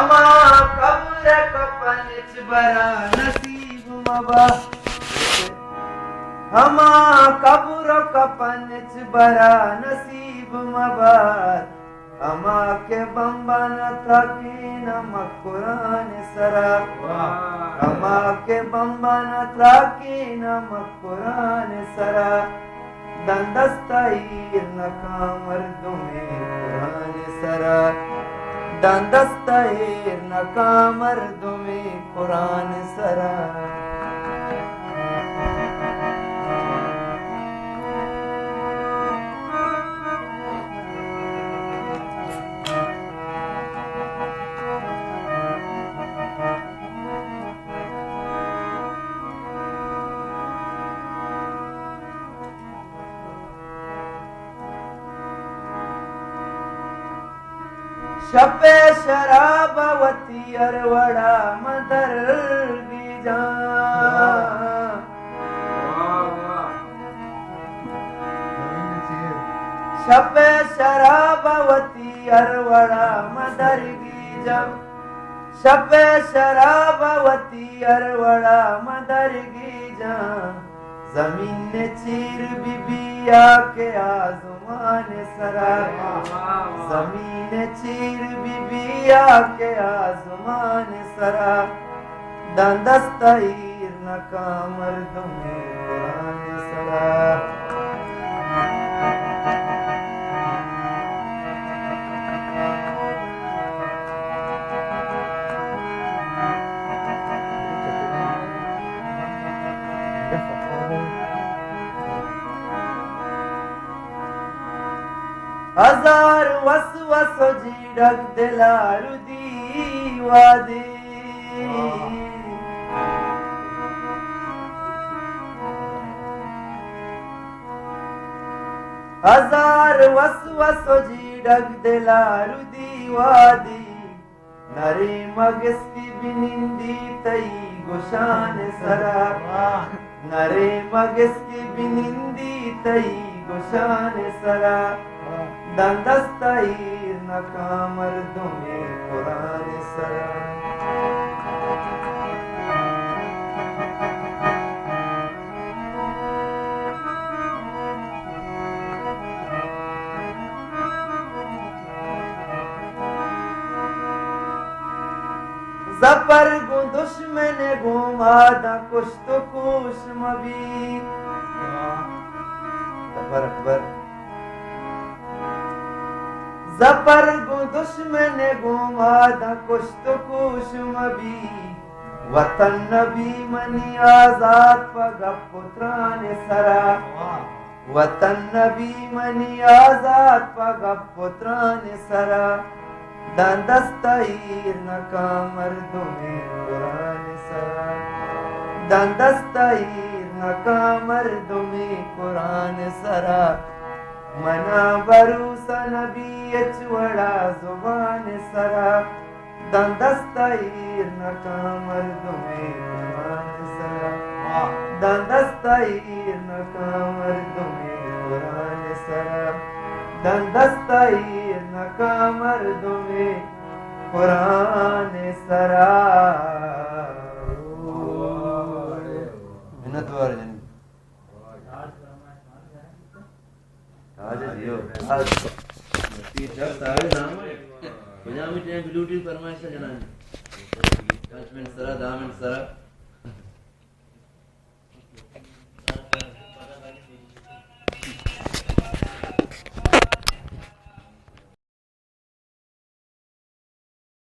हमा कब्र कपन बरा नसीब मबा हमा कब्र कपन बरा नसीब मबार हमा के बम्बना त्राकी नमक कुरान सरा हमा के बम्बना त्राकी नमक कुरान सरा दंदस्ताईर नकामर दुमे कुरान सरा दंदस्ताईर नकामर दुमे कुरान सरा शपे शराबवती अरवड़ा मदर बीजा शपे शराबवती अरवड़ा मदर बीजा शपे शराबवती अरवड़ा मदर बीजा जमीन ने चीर बिबिया के आसमान सरा जमीन ने चीर बिबिया के आसमान सरा दंदस्ताईर नकामर दुमे कुरान सरा हजार वसवस जीडक दिलारु दीवादे हजार वसवस जीडक दिलारु दीवादी नरे मगस की बिनिंदी तई गुशान सरा नरे मगस की बिनिंदी तई गुशान सरा दंदस्ताईर नकामर दुमे कुरान सरा जपर गु दुश्मन घुमादा कुछ तो कुछ मबी जपर अकबर जपर गु दुश्मन घुमादा कुछ तो कुछ मबी वतन नबी मनी आजाद पग पुत्रान सरा वतन नबी मनी आजाद पग पुत्रान सरा दंदस्ताईर नकामर दुमे कुरान सरा दंदस्ताईर नकामर दुमे कुरान सरा मना भरोसा नबी अचवड़ा जुबान सरा दंदस्ताईर नकामर दुमे कुरान सरा दंदस्ताईर नकामर दुमे कुरान सरा दंदस्ताईर नकामर दुमे कुरान सरा मिन्नतवार जन आज जियो आज जब सारे नाम बजामी टे ब्लूटूथ फरमाइश जना 5 मिनट सरा 10 मिनट सरा